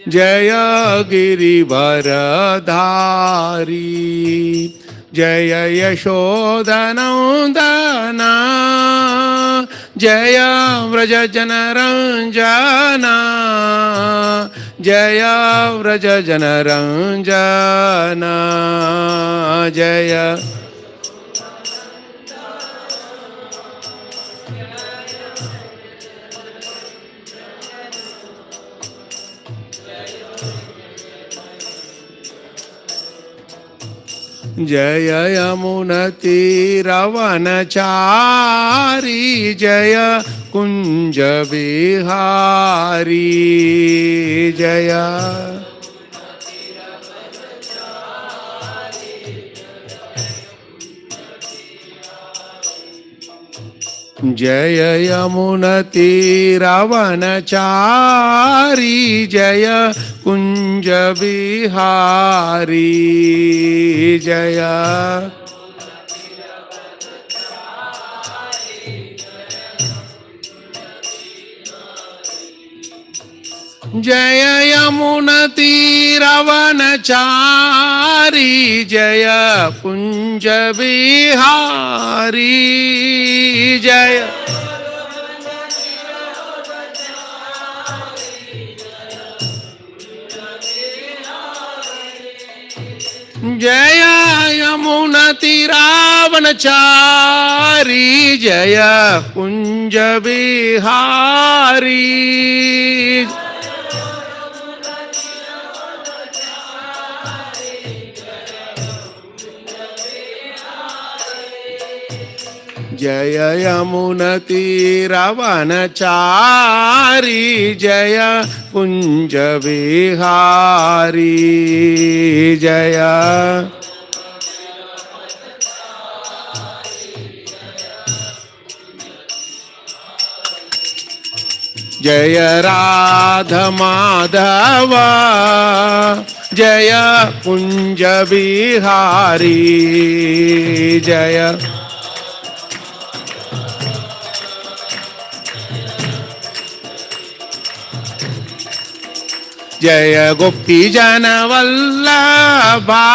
जय गिरिवरधारी जय यशोदनन्दना जय व्रजजनरञ्जना जय व्रजजनरञ्जना जय जय यमुनतीरवनचारी जय कुंज विहारी जय जय यमुनतीरवनचारी जय कुंज विहारी जय जय यमुनतीरवनचारी जय कुंज विहारी जय जय यमुनतीरवनचारी जय कुंज विहारी जय यमुनतीरवनचारी जय कुंज विहारी जय जय राधा माधव जय कुंज विहारी जय जय गोपी जन वल्लभा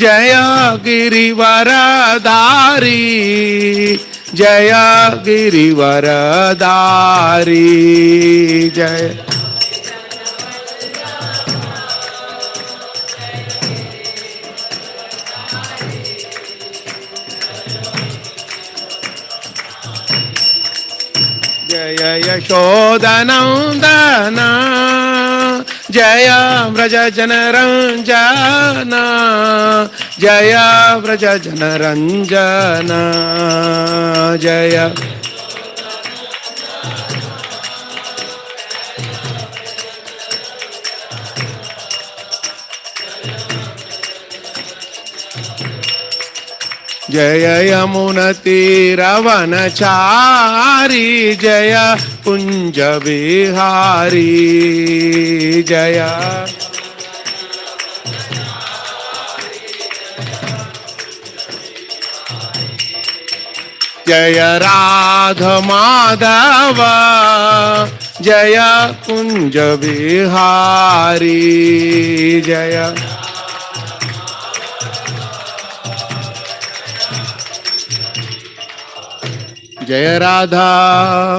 जय गिरिवरधारी जय गिरिवरधारी जय जय यशोदनन्दना जय व्रजजनरञ्जना जय व्रजजनरञ्जना जय जय यमुनतीरवनचारी जय कुंज विहारी जय जय राधा माधव जय कुंज विहारी जय जय राधा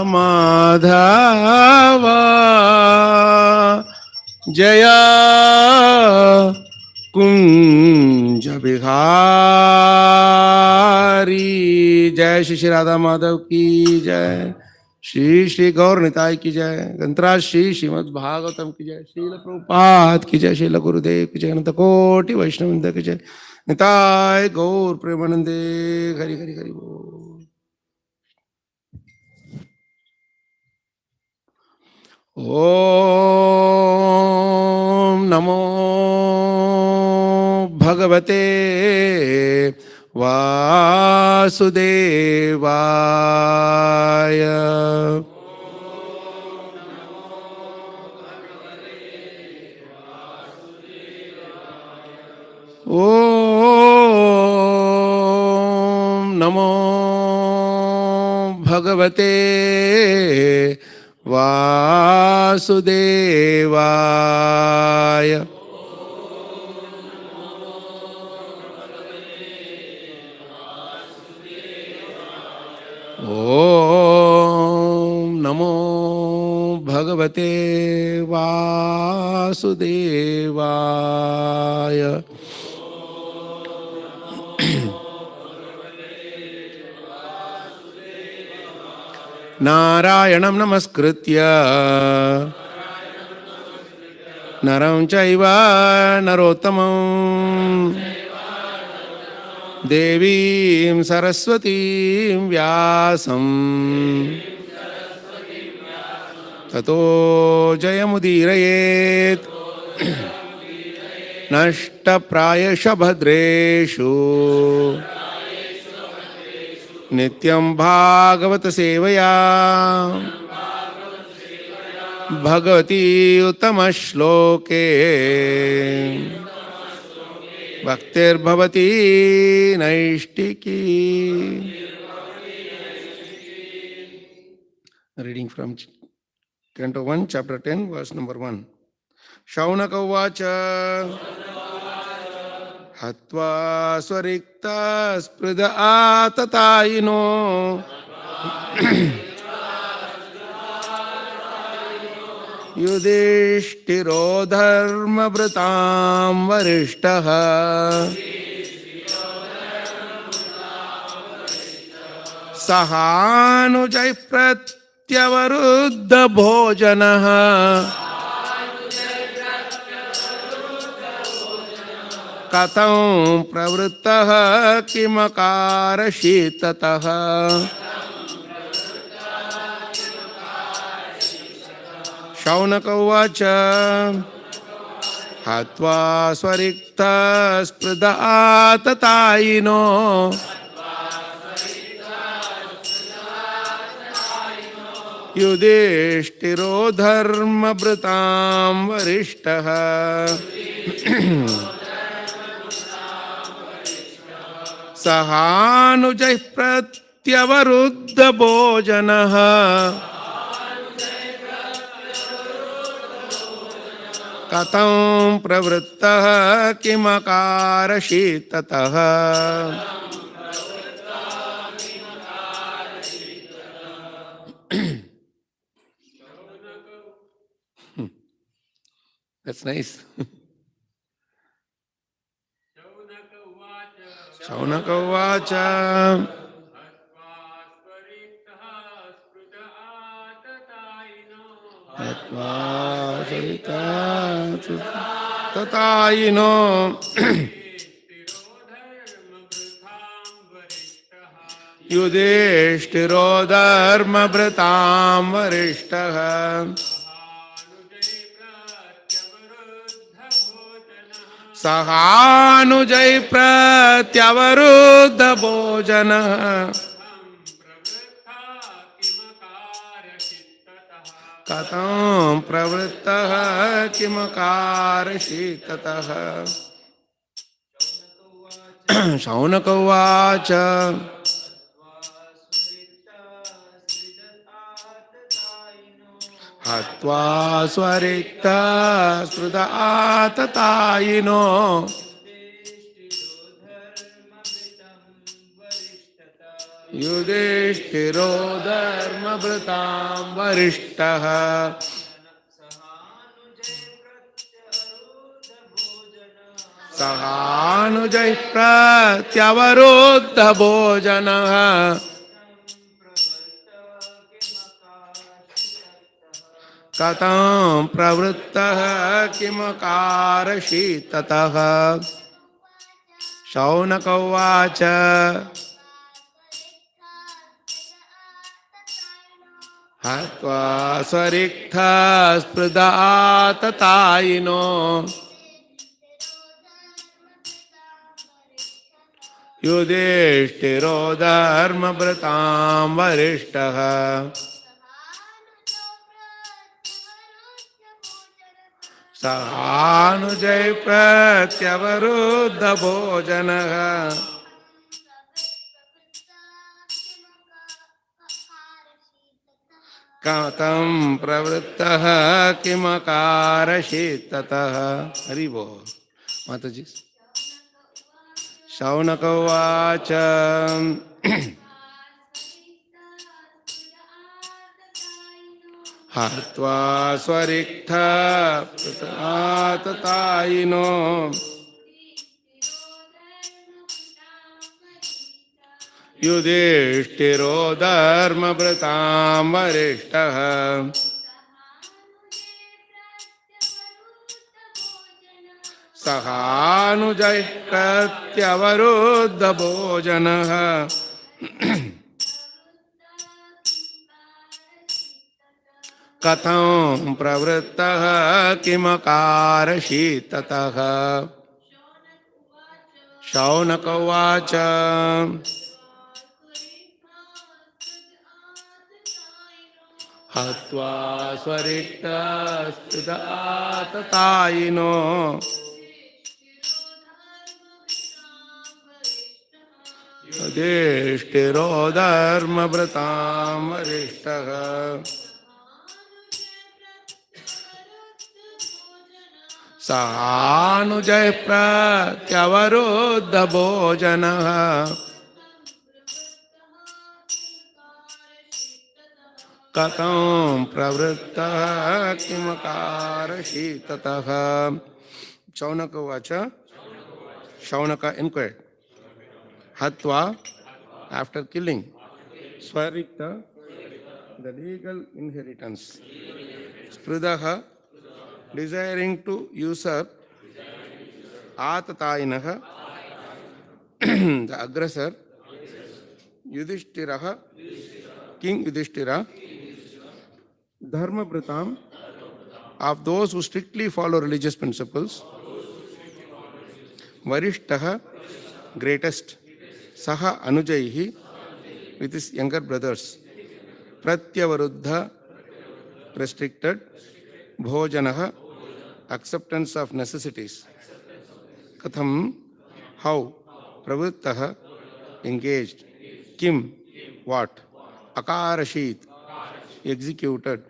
माधव जय कुंज बिहारी जय श्री श्री राधा माधव की जय श्री श्री गौर निताय की जय गंतराज श्री श्रीमद् भागवतम की जय श्रील प्रभुपाद की जय श्रील गुरुदेव की जय अनंत कोटि वैष्णव की जय निताय गौर प्रेमानंदे हरि हरि हरि बोल। ओम नमो भगवते वासुदेवाय। ओम नमो भगवते वासुदेवाय। ओम नमो भगवते वासुदेवाय। नारायणं नमस्कृत्य नरं चैव नरोत्तमं देवीं सरस्वतीं व्यासं ततो जयमुदीरयेत्। नष्टप्रायश भद्रेषु नित्यं भागवत सेवया भगवती उत्तम श्लोके भक्तिर्भवती नैष्टिकी। Reading from Canto 1, Chapter 10, verse number 1. Shaunaka uvacha हत्वा स्वरिक्ता स्पृधा आततायिनो युधिष्ठिरो धर्मभृतां वरिष्ठः सहानुजैः प्रत्यवरुद्ध भोजनः कथं प्रवृत्तः किमकारशीततः। शौनक उवाच हत्वा स्वरिक्तः स्पृधा आततायिनो युधिष्ठिरो धर्मभृतां वरिष्ठः सहानुजैः प्रत्यवरुद्ध भोजनः कथं प्रवृत्तः किमकारशीततः। That's nice. शौनक उवाच ततायिनो युधिष्ठिरो धर्मभृतां वरिष्ठः सहानुजैः प्रत्यवरुद्ध भोजनः कथं प्रवृत्तः किमकारशीततः। शौनक उवाच हत्वा स्वरिक्तः स्पृधा आततायिनो युधिष्ठिरो धर्मभृतां वरिष्ठः सहानुजैः प्रत्यवरुद्ध भोजनः कथं प्रवृत्तः किमकारशीततः। शौनक उवाच हत्वा स्वरिक्तः स्पृधा आततायिनो युधिष्ठिरो धर्मभृतां वरिष्ठः सहानुजैः प्रत्यवरुद्ध भोजनः कथं प्रवृत्तः किमकारषि ततः. हरि बोल. माताजी. शौनक उवाच. हत्वा स्वरिक्थाततायिनो युधिष्ठिरो धर्मभृतां वरिष्ठः सहानुजैः प्रत्यवरुद्धभोजनः कथं प्रवृत्तः किमकारषि ततः. शौनक उवाच. हत्वा स्वरिक्तस्तुताततायिनो युधिष्ठिरो धर्मभृतां वरिष्ठः सहानुजैः प्रत्यवरुद्धभोजनः कथं प्रवृत्तः किमकारषि ततः. शौनक उवाच. Shaunaka inquired. Hatva, after killing. Swarikta, the legal inheritance. Sprudaha, desiring to usurp. Atatayinaha, the aggressor. Yudhishthiraha, King Yudhishthira. Dharma Pratam, of those who strictly follow religious principles. Varishtaha, greatest. Saha Anujaihi, with his younger brothers. Pratyavaruddha, restricted. Bhojanaha, acceptance of necessities. Katham, how. Pravrittaha, engaged. Kim, what. Akarashit, executed.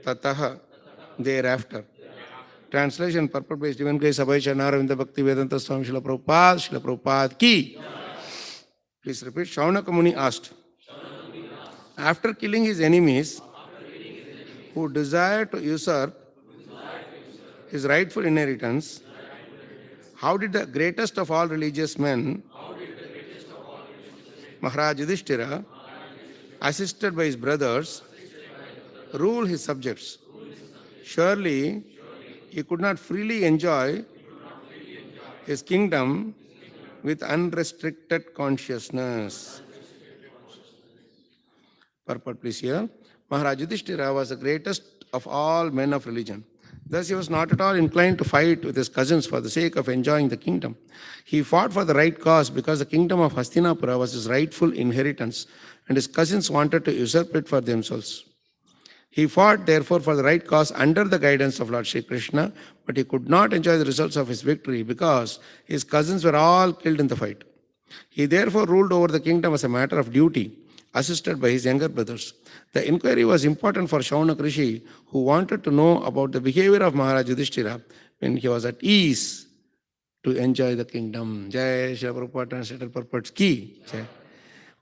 Tataha, thereafter. Translation purport by Divine Grace Abhay Charanaravindra Bhakti Vedanta Swami Srila Prabhupada ki. Please repeat. Shaunaka Muni asked, after killing his enemies who desired to usurp his rightful inheritance, how did the greatest of all religious men, Maharaj Yudhishthira, assisted by his brothers, rule his subjects? Surely he could not freely enjoy his kingdom with unrestricted consciousness. Purport, please hear. Maharaj Yudhishthira was the greatest of all men of religion. Thus he was not at all inclined to fight with his cousins for the sake of enjoying the kingdom. He fought for the right cause because the kingdom of Hastinapura was his rightful inheritance and his cousins wanted to usurp it for themselves. He fought therefore for the right cause under the guidance of Lord Shri Krishna, but he could not enjoy the results of his victory because his cousins were all killed in the fight. He therefore ruled over the kingdom as a matter of duty, assisted by his younger brothers. The inquiry was important for Shaunak Rishi, who wanted to know about the behavior of Maharaj Yudhishthira when he was at ease to enjoy the kingdom. Jai Shri Prabhupada translated purports ki. Jai.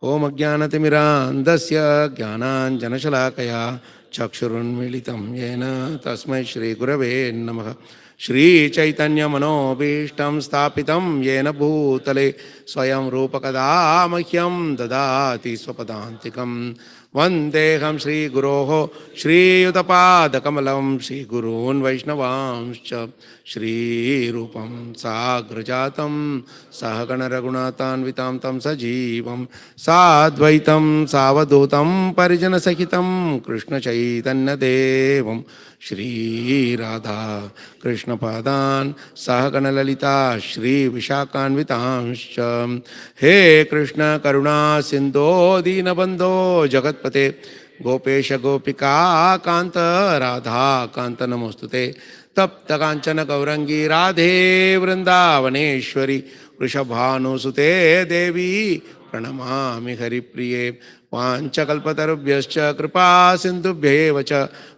Om Ajnanatimirandasya Jnananjanashalakaya Chakshurunmilitam Yena Tasmai Shri Gurave Namaha. Shri Chaitanya Manobishtam Stapitam Yena Bhutale Swayam Rupakada Mahyam Dadati Swapadantikam Vandeham Shri Guroho Shri Yutapada Kamalam Shri Gurun Vaishnavamscha Shri Rupam Sagrajatam Sahagana Raghunathan Vitam Tam Sajivam Sadvaitam Savadutam Parijana Sahitam Krishna Chaitanya Devam Shri Radha Krishna Padan Sahagana Lalita Shri Vishakan Vitamscha He Krishna Karuna Sindho Dinabandho Jagatpate Gopesha Gopika Kanta Radha Kanta Namostute Tapta Kanchana Gaurangi Radhe Vrindavaneshwari Vrishabhanu Sute Devi Pranamami Haripriye वाञ्छकल्पतरुभ्यश्च कृपा सिन्धुभ्येव च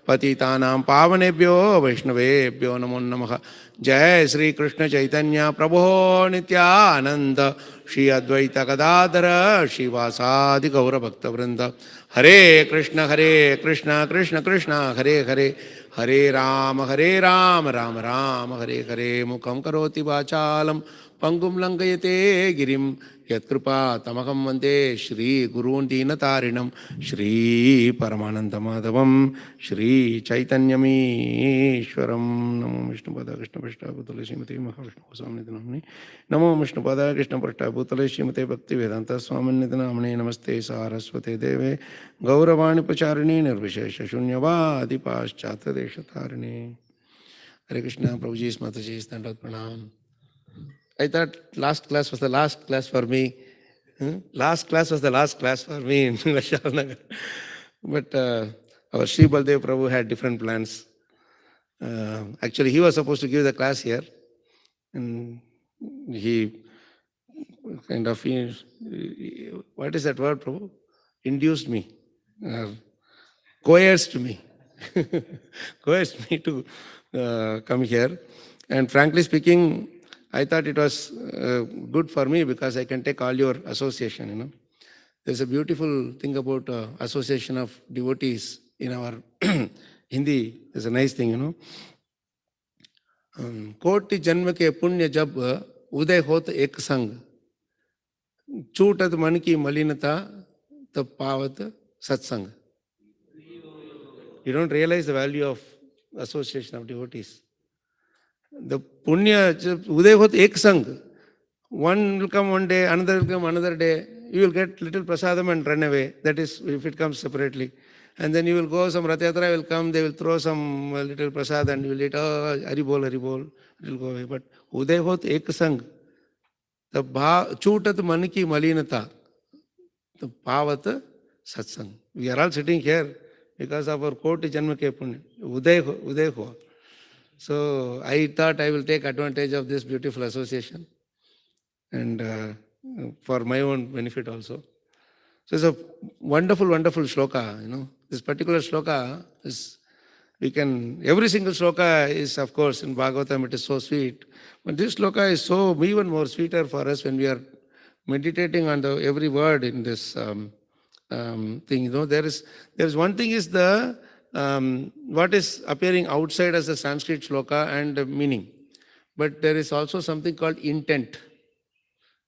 पतितानां पावनेभ्यो वैष्णवेभ्यो नमो नमः। जय श्री कृष्ण चैतन्य प्रभो नित्यानंद, श्री अद्वैत गदाधर श्रीवासादि गौरभक्तवृंद। हरे कृष्ण कृष्ण कृष्ण हरे हरे, हरे राम राम राम हरे हरे। मुखं करोति वाचालं पंगुं लंघयते गिरिं, यत्कृपा तमहं वन्दे श्रीगुरून् दीनतारिणं। श्रीपरमानन्दमाधवं श्रीचैतन्यमीश्वरं। नमो विष्णुपदाय कृष्णपृष्ठाभूतले श्रीमते महाविष्णुस्वामिनिति नाम्ने, नमो विष्णुपदाय कृष्णपृष्ठाभूतले श्रीमते भक्तिवेदान्तस्वामिनिति नाम्ने। नमस्ते सारस्वते देवे गौरवाणी प्रचारिणे निर्विशेषशून्यवादि पाश्चात्यदेशतारिणे। हरे कृष्णा। प्रभुजी, माताजी, stand up, pranam. I thought last class was the last class for me. Last class was the last class for me in Vishal Nagar. But our Sri Baldev Prabhu had different plans. Actually, he was supposed to give the class here. And he kind of, what is that word, Prabhu? Induced me, coerced me, coerced me to come here. And frankly speaking, I thought it was good for me because I can take all your association. There's a beautiful thing about association of devotees in our Hindi. There's a nice thing. कोटि जन्म के पुण्य जब उदय होत एक संग, छूटत मन की मलिनता तब पावत सत्संग. You don't realize the value of association of devotees. The punya, uday hot ek sang. One will come one day, another will come another day. You will get little prasadam and run away. That is if it comes separately. And then you will go, some Rath Yatra will come, they will throw some little prasad and you will eat, oh, Haribol, Haribol. It will go away. But uday hot ek sang. The chutat maniki malinata. The pavat satsang. We are all sitting here because of our koti janma ke punya. Uday ho. So I thought I will take advantage of this beautiful association and for my own benefit also. So it's a wonderful, wonderful shloka. This particular shloka is, every single shloka is, of course, in Bhagavatam, it is so sweet. But this shloka is so even more sweeter for us when we are meditating on every word in this thing. There is one thing is the what is appearing outside as a Sanskrit shloka and meaning. But there is also something called intent.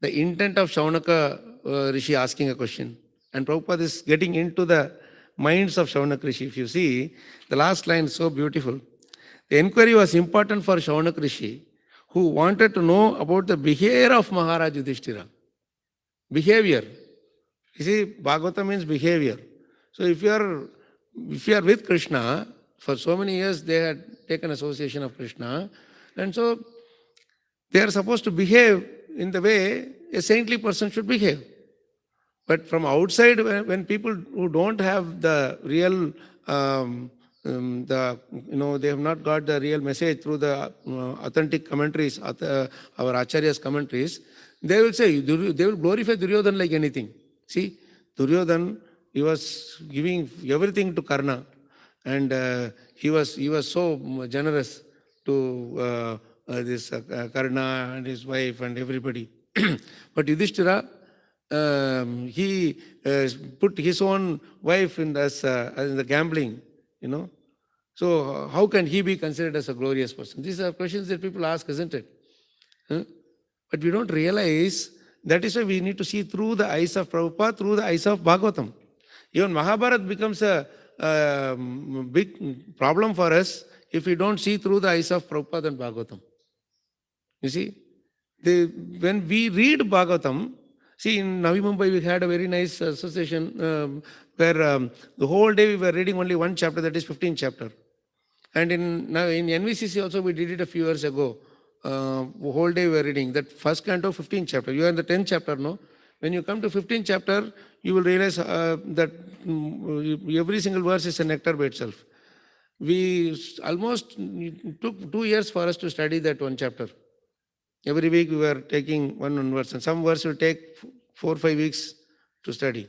The intent of Shaunaka Rishi asking a question. And Prabhupada is getting into the minds of Shaunaka Rishi. If you see, the last line is so beautiful. The inquiry was important for Shaunaka Rishi, who wanted to know about the behavior of Maharaj Yudhishthira. Behavior. You see, Bhagavata means behavior. So if you are with Krishna, for so many years they had taken association of Krishna, and so they are supposed to behave in the way a saintly person should behave. But from outside, when people who don't have the real, they have not got the real message through the authentic commentaries, our Acharya's commentaries, they will say, they will glorify Duryodhana like anything. See, Duryodhana, he was giving everything to Karna, and he was so generous to this Karna and his wife and everybody. But Yudhishthira, he put his own wife in the gambling, So how can he be considered as a glorious person? These are questions that people ask, isn't it? But we don't realize that is why we need to see through the eyes of Prabhupada, through the eyes of Bhagavatam. Even Mahabharata becomes a big problem for us if we don't see through the eyes of Prabhupada and Bhagavatam. You see, when we read Bhagavatam, see, in Navi Mumbai we had a very nice association where the whole day we were reading only one chapter, that is 15th chapter. And in NVCC also we did it a few years ago. The whole day we were reading that first canto, 15th chapter. You are in the 10th chapter, no? When you come to 15th chapter, you will realize that every single verse is a nectar by itself. We almost took 2 years for us to study that one chapter. Every week we were taking one verse, and some verse will take 4 or 5 weeks to study.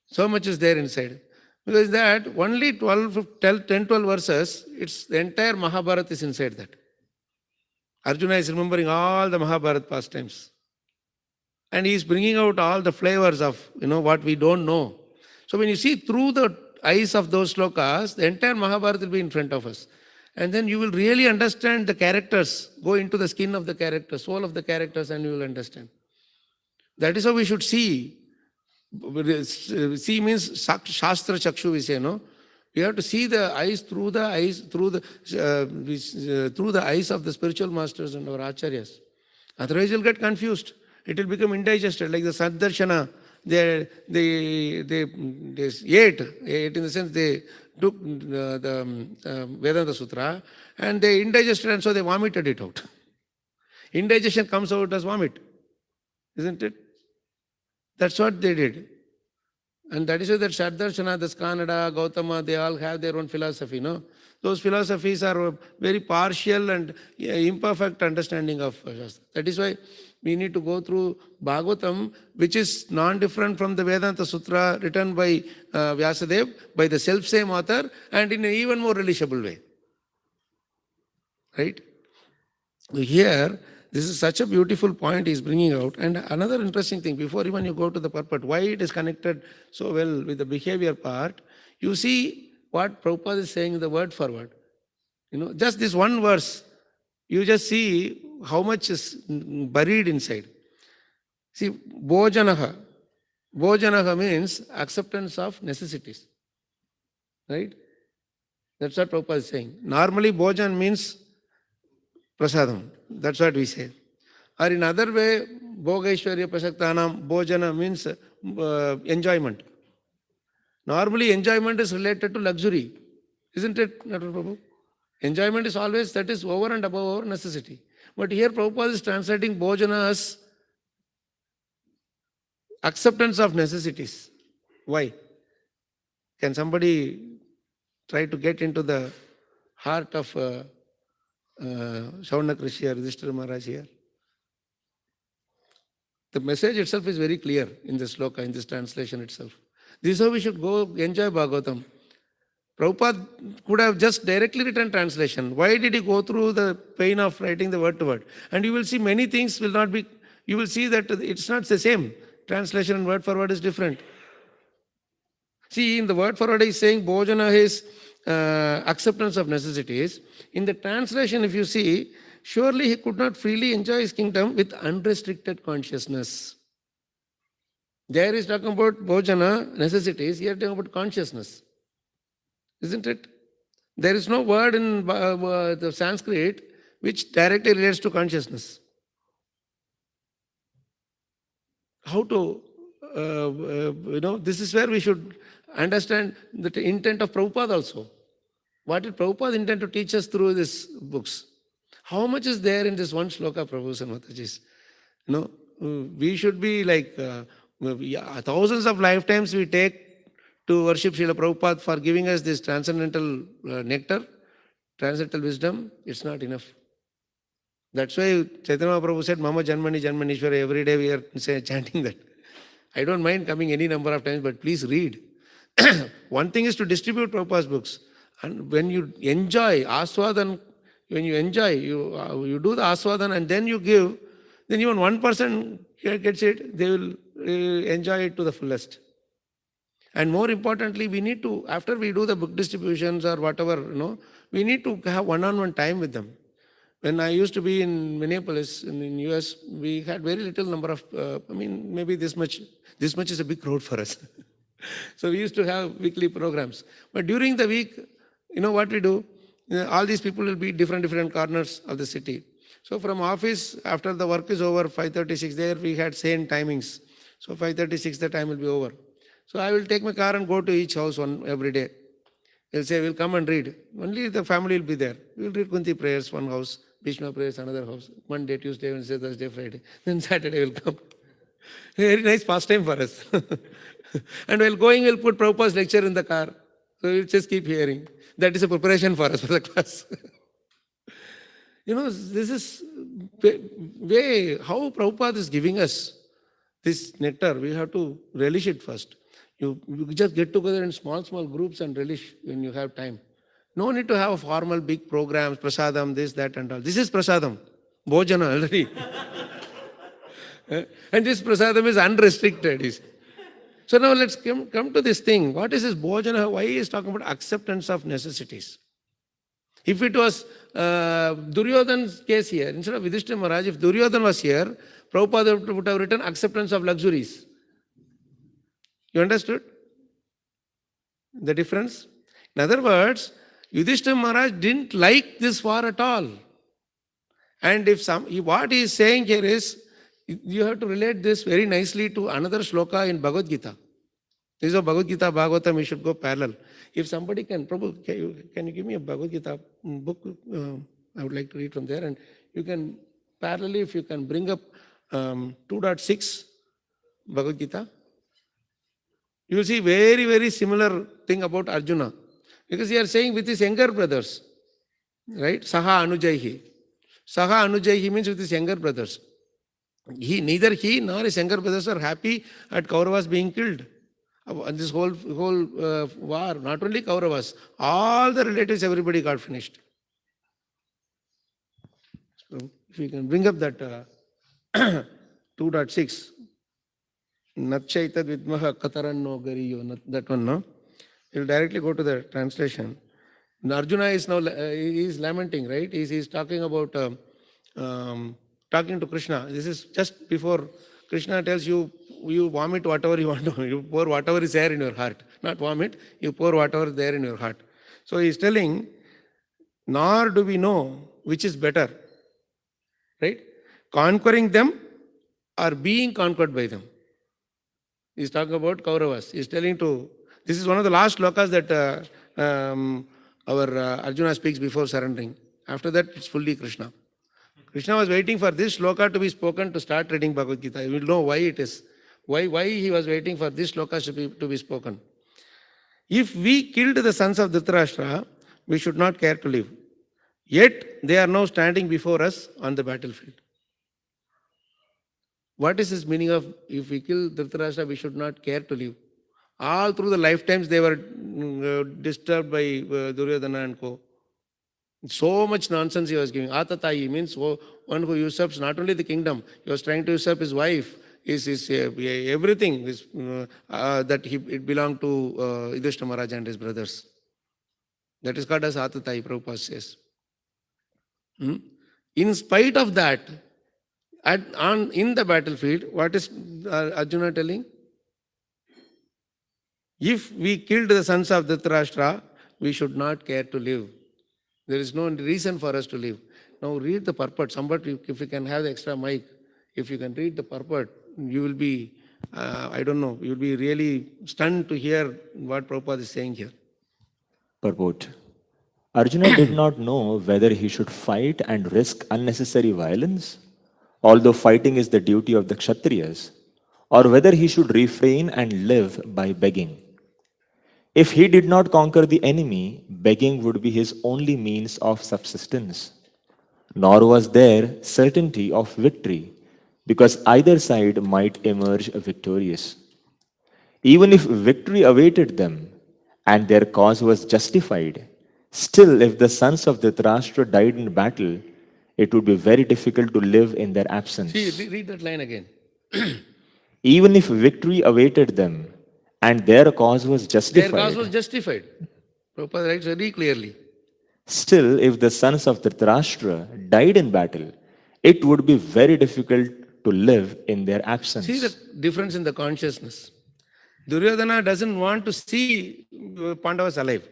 So much is there inside. Because that only 10, 12 verses, it's the entire Mahabharata is inside that. Arjuna is remembering all the Mahabharata pastimes. And he is bringing out all the flavors of, what we don't know. So when you see through the eyes of those slokas, the entire Mahabharata will be in front of us. And then you will really understand the characters, go into the skin of the characters, soul of the characters, and you will understand. That is how we should see. See means Shastra Chakshu, we say, no? We have to see the eyes through the eyes of the spiritual masters and our acharyas. Otherwise, you'll get confused. It will become indigested, like the Saddarshana. They ate in the sense they took the Vedanta Sutra and they indigested and so they vomited it out. Indigestion comes out as vomit, isn't it? That's what they did. And that is why that Saddarshana, the Skanada, Gautama, they all have their own philosophy, no? Those philosophies are very partial and imperfect understanding of Shastra. That is why we need to go through Bhagavatam, which is non-different from the Vedanta Sutra written by Vyasadeva, by the self-same author, and in an even more relishable way. Right? Here, this is such a beautiful point he's bringing out. And another interesting thing, before even you go to the purport, why it is connected so well with the behavior part, you see what Prabhupada is saying in the word for word. Just this one verse, you just see how much is buried inside. See, Bhojanaha. Bhojanaha means acceptance of necessities. Right? That's what Prabhupada is saying. Normally, Bhojan means prasadam. That's what we say. Or in other way, Bhogaishwarya Prasaktanam, Bhojana means enjoyment. Normally, enjoyment is related to luxury. Isn't it, Nataraja Prabhu? Enjoyment is always, that is over and above our necessity. But here Prabhupada is translating Bhojana as acceptance of necessities. Why? Can somebody try to get into the heart of Shaunaka Rishi or Yudhishthira Maharaj here? The message itself is very clear in this sloka, in this translation itself. This is how we should go enjoy Bhagavatam. Prabhupada could have just directly written translation. Why did he go through the pain of writing the word to word? And you will see many things will not be, you will see that it's not the same. Translation and word for word is different. See, in the word for word he is saying Bhojana is acceptance of necessities. In the translation, if you see, surely he could not freely enjoy his kingdom with unrestricted consciousness. There is talking about Bhojana, necessities, here talking about consciousness. Isn't it? There is no word in the Sanskrit which directly relates to consciousness. How to, this is where we should understand the intent of Prabhupada also. What did Prabhupada intend to teach us through these books? How much is there in this one sloka, Prabhu and Matajis? We should be like thousands of lifetimes we take to worship Srila Prabhupada for giving us this transcendental nectar, transcendental wisdom. It's not enough. That's why Chaitanya Prabhu said, Mama Janmani Janmanishwara, every day we are chanting that. I don't mind coming any number of times, but please read. One thing is to distribute Prabhupada's books. And when you enjoy, aswadan, when you enjoy, you do the aswadan and then you give, then even one person gets it, they will enjoy it to the fullest. And more importantly, we need to, after we do the book distributions or whatever, we need to have one-on-one time with them. When I used to be in Minneapolis, in US, we had very little number of, maybe this much is a big crowd for us. So we used to have weekly programs. But during the week, what we do? All these people will be different corners of the city. So from office, after the work is over, 5:36, there we had same timings. So 5:36, the time will be over. So I will take my car and go to each house every day. They'll say, we'll come and read. Only the family will be there. We'll read Kunti prayers, one house, Bhishma prayers, another house. Monday, Tuesday, Wednesday, Thursday, Friday. Then Saturday will come. Very nice pastime for us. And while going, we'll put Prabhupada's lecture in the car. So we'll just keep hearing. That is a preparation for us for the class. This is way how Prabhupada is giving us this nectar. We have to relish it first. You just get together in small, small groups and relish when you have time. No need to have a formal big programs, prasadam, this, that, and all. This is prasadam. Bhojana already. And this prasadam is unrestricted. So now let's come to this thing. What is this bhojana? Why he is talking about acceptance of necessities? If it was Duryodhana's case here, instead of Yudhishthira Maharaj, if Duryodhana was here, Prabhupada would have written acceptance of luxuries. You understood the difference? In other words, Yudhishthira Maharaj didn't like this war at all. And what he is saying here is, you have to relate this very nicely to another shloka in Bhagavad Gita. This is a Bhagavad Gita, Bhagavatam, we should go parallel. If somebody can, Prabhu, can you give me a Bhagavad Gita book? I would like to read from there. And you can, parallelly, if you can bring up 2.6 Bhagavad Gita, you will see very, very similar thing about Arjuna. Because he is saying with his younger brothers, right? Saha Anujaihi. Saha Anujaihi means with his younger brothers. Neither he nor his younger brothers are happy at Kauravas being killed. And this whole war, not only Kauravas, all the relatives, everybody got finished. So if you can bring up that 2.6, Natchaitad Vidmaha Kataranno Gariyo, that one, no? You will directly go to the translation. Arjuna is now he is lamenting, right? He is talking about talking to Krishna. This is just before Krishna tells you, you vomit whatever you want to, you pour whatever is there in your heart. Not vomit, you pour whatever is there in your heart. So he is telling, nor do we know which is better, right? Conquering them or being conquered by them. He is talking about Kauravas. He is telling to, this is one of the last slokas that our Arjuna speaks before surrendering. After that, it's fully Krishna. Krishna was waiting for this sloka to be spoken to start reading Bhagavad Gita. You will know why it is. Why he was waiting for this sloka to be spoken. If we killed the sons of Dhritarashtra, we should not care to live. Yet they are now standing before us on the battlefield. What is this meaning of if we kill Dhritarashtra, we should not care to live? All through the lifetimes they were disturbed by Duryodhana and co. So much nonsense he was giving. Atatayi means one who usurps not only the kingdom, he was trying to usurp his wife, his everything that it belonged to Yudhishthira Maharaj and his brothers. That is called as Atatayi, Prabhupada says. In spite of that, in the battlefield, what is Arjuna telling? If we killed the sons of Dhritarashtra, we should not care to live. There is no reason for us to live. Now read the purport. Somebody, if you can have the extra mic, if you can read the purport, you will be, I don't know, you will be really stunned to hear what Prabhupada is saying here. Purport. Arjuna did not know whether he should fight and risk unnecessary violence, although fighting is the duty of the Kshatriyas, or whether he should refrain and live by begging. If he did not conquer the enemy, begging would be his only means of subsistence. Nor was there certainty of victory, because either side might emerge victorious. Even if victory awaited them, and their cause was justified, still if the sons of Dhritarashtra died in battle, it would be very difficult to live in their absence. See, read that line again. Even if victory awaited them, and their cause was justified. Their cause was justified. Prabhupada writes very clearly. Still, if the sons of Dhritarashtra died in battle, it would be very difficult to live in their absence. See the difference in the consciousness. Duryodhana doesn't want to see Pandavas alive.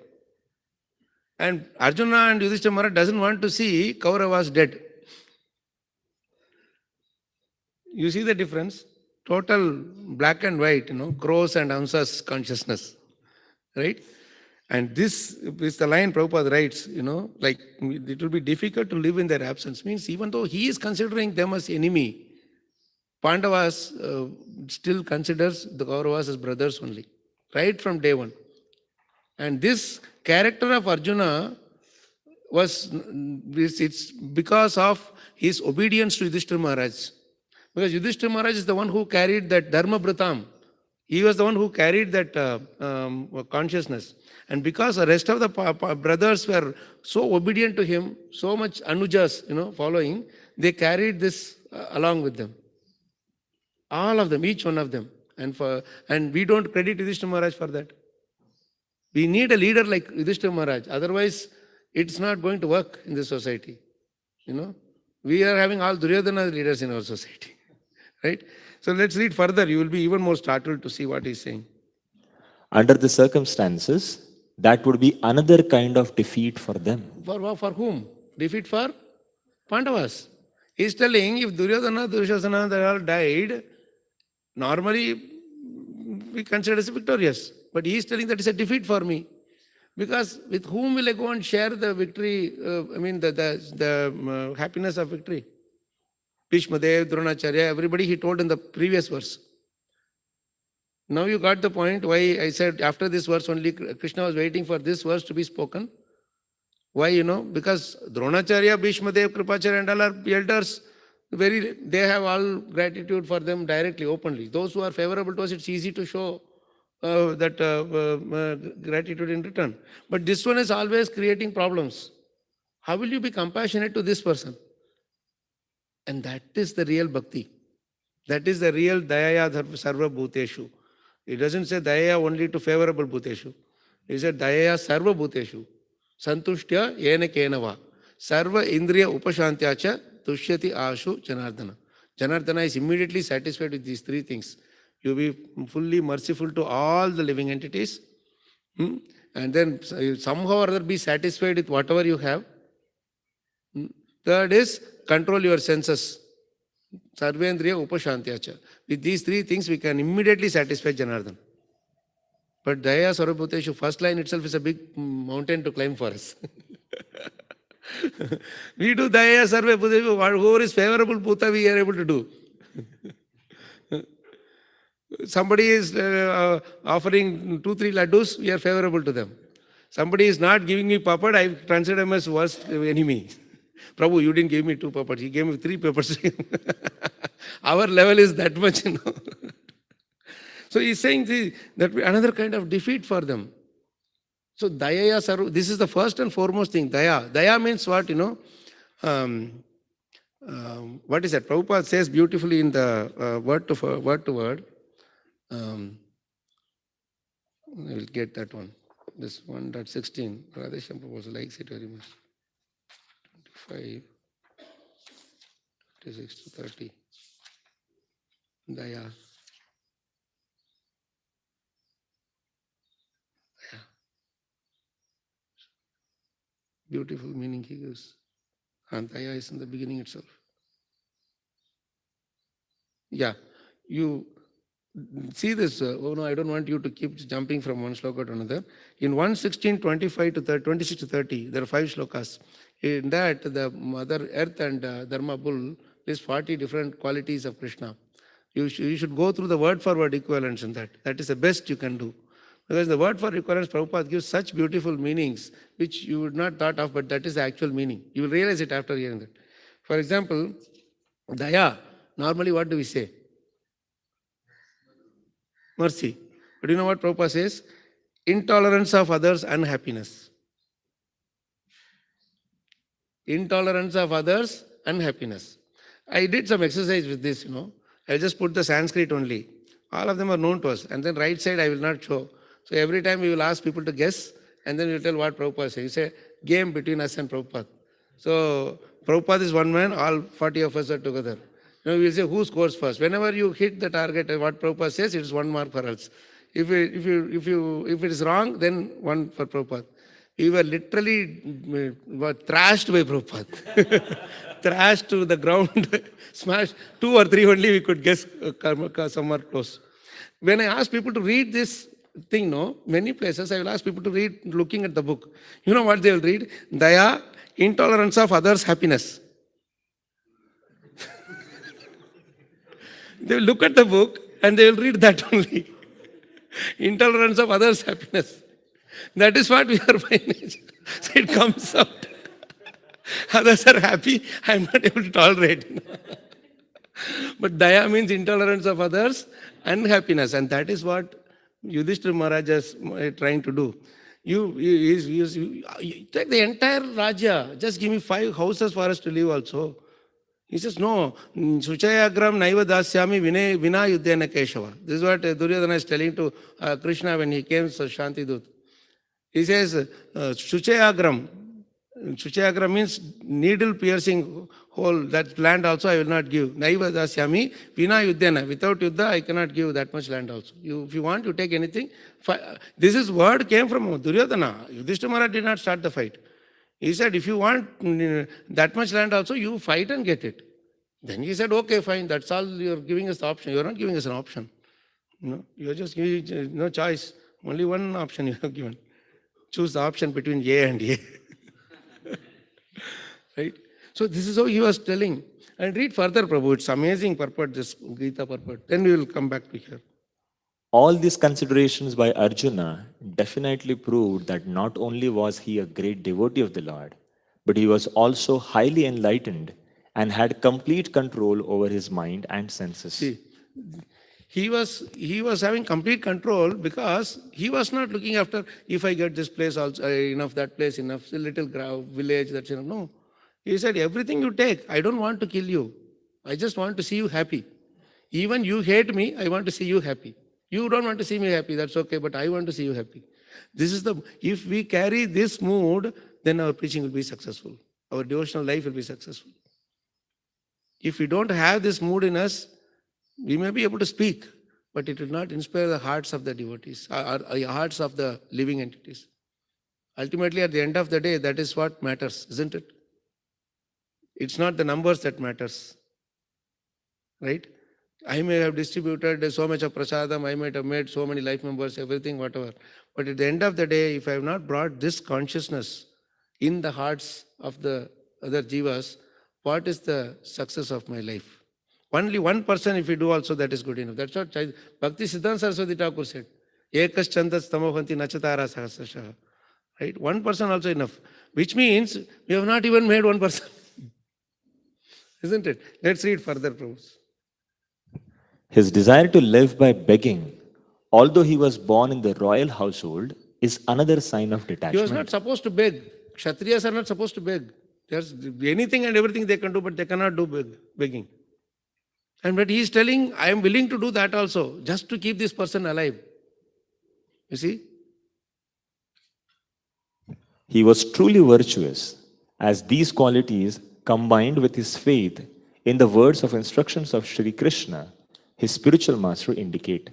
And Arjuna and Yudhishthira Maharaj doesn't want to see Kauravas dead. You see the difference? Total black and white, crows and Hamsa's consciousness. Right? And this is the line Prabhupada writes, like it will be difficult to live in their absence. Means even though he is considering them as enemy, Pandavas still considers the Kauravas as brothers only. Right from day one. And this character of Arjuna it's because of his obedience to Yudhishthira Maharaj. Because Yudhishthira Maharaj is the one who carried that Dharma Vratam, He was the one who carried that consciousness. And because the rest of the brothers were so obedient to him, so much anujas, following, they carried this along with them. All of them, each one of them. And we don't credit Yudhishthira Maharaj for that. We need a leader like Yudhishthira Maharaj. Otherwise, it's not going to work in this society. We are having all Duryodhana leaders in our society. Right? So let's read further. You will be even more startled to see what he's saying. Under the circumstances, that would be another kind of defeat for them. For whom? Defeat for Pandavas. He's telling if Duryodhana, Duryodhana, they all died, normally we consider as victorious. But he is telling that it's a defeat for me. Because with whom will I go and share the victory, the happiness of victory? Bhishma Dev, Dronacharya, everybody he told in the previous verse. Now you got the point why I said after this verse only Krishna was waiting for this verse to be spoken. Why, because Dronacharya, Bhishma Dev, Kripacharya and all are elders. They have all gratitude for them directly, openly. Those who are favorable to us, it's easy to show gratitude in return. But this one is always creating problems. How will you be compassionate to this person? And that is the real bhakti. That is the real dayaya sarva bhuteshu. It doesn't say dayaya only to favorable bhuteshu. It said dayaya sarva bhuteshu. Santushtya yena kenava. Sarva indriya upashantyacha tushyati ashu janardana. Janardana is immediately satisfied with these three things. You be fully merciful to all the living entities. And then somehow or other be satisfied with whatever you have. Third is control your senses. Sarvendriya upashantyacha. With these three things we can immediately satisfy Janardana. But Daya Sarvabhuteshu, first line itself is a big mountain to climb for us. We do Daya Sarvabhuteshu, whoever is favorable Bhuta we are able to do. Somebody is offering 2-3 laddus, we are favorable to them. Somebody is not giving me papad, I consider him as worst enemy. Prabhu, you didn't give me 2 papads, he gave me 3 papers. Our level is that much, So he's saying that another kind of defeat for them. So Dayaya Sarva, this is the first and foremost thing, Daya. Daya means what, what is that? Prabhupada says beautifully in the word to word. I will get that one. This 1.16. Radhesham Prabhupada likes it very much. 25, 26 to 30. Daya. Beautiful meaning he gives. And Daya is in the beginning itself. Yeah, you see this. I don't want you to keep jumping from one sloka to another. In 1:16, 25 to 30, 26 to 30, there are 5 slokas. In that, the Mother Earth and Dharma Bull list 40 different qualities of Krishna. You should go through the word for word equivalents in that. That is the best you can do. Because the word for equivalence, Prabhupada gives such beautiful meanings which you would not thought of, but that is the actual meaning. You will realize it after hearing that. For example, Daya, normally what do we say? Mercy. But you know what Prabhupada says? Intolerance of others, unhappiness. Intolerance of others, unhappiness. I did some exercise with this, I'll just put the Sanskrit only. All of them are known to us. And then right side I will not show. So every time we will ask people to guess, and then we will tell what Prabhupada says. It's a game between us and Prabhupada. So Prabhupada is one man, all 40 of us are together. We will say who scores first. Whenever you hit the target, what Prabhupada says, it is 1 mark for us. If it is wrong, then 1 for Prabhupada. We were literally thrashed by Prabhupada. Thrashed to the ground, smashed. 2 or 3 only we could guess somewhere close. When I ask people to read this thing, many places I will ask people to read looking at the book. You know what they will read? Daya, intolerance of others' happiness. They will look at the book and they will read that only. Intolerance of others' happiness. That is what we are by nature. So it comes out. Others are happy, I am not able to tolerate. But daya means intolerance of others and happiness. And that is what Yudhishthira Maharaj is trying to do. You take the entire Rajya, just give me 5 houses for us to live also. He says, no, Suchayagram Naiva Dasyami Vina Yuddhena Keshava. This is what Duryodhana is telling to Krishna when he came to Shantidut. He says, Suchayagram. Suchayagram means needle piercing hole. That land also I will not give. Naiva Dasyami Vina Yuddhena. Without Yuddha, I cannot give that much land also. If you want, you take anything. This is word came from Duryodhana. Yudhishthira Maharaj did not start the fight. He said, if you want that much land also, you fight and get it. Then he said, okay, fine, that's all you're giving us the option. You're not giving us an option. No, you're just giving no choice. Only one option you have given. Choose the option between A and A. Right? So this is how he was telling. And read further, Prabhu. It's amazing purport, this Gita purport. Then we will come back to here. All these considerations by Arjuna definitely proved that not only was he a great devotee of the Lord, but he was also highly enlightened and had complete control over his mind and senses. See, he was having complete control because he was not looking after, if I get this place also, enough, that place enough, a little village, that's enough. No. He said, everything you take, I don't want to kill you. I just want to see you happy. Even you hate me, I want to see you happy. You don't want to see me happy, that's okay, but I want to see you happy. If we carry this mood, then our preaching will be successful. Our devotional life will be successful. If we don't have this mood in us, we may be able to speak, but it will not inspire the hearts of the devotees, or hearts of the living entities. Ultimately, at the end of the day, that is what matters, isn't it? It's not the numbers that matters, right? I may have distributed so much of prasadam, I might have made so many life members, everything, whatever. But at the end of the day, if I have not brought this consciousness in the hearts of the other jivas, what is the success of my life? Only one person, if you do also, that is good enough. That's what Bhakti Siddhanta Saraswati Thakur said. Ekas chandas tamohanti nachatara sahasrashaha. Right? One person also enough. Which means we have not even made one person. Isn't it? Let's read further, Prabhu. His desire to live by begging, although he was born in the royal household, is another sign of detachment. He was not supposed to beg. Kshatriyas are not supposed to beg. There's anything and everything they can do, but they cannot do begging. But he is telling, I am willing to do that also, just to keep this person alive. You see? He was truly virtuous, as these qualities, combined with his faith in the words of instructions of Sri Krishna, his spiritual master, indicate.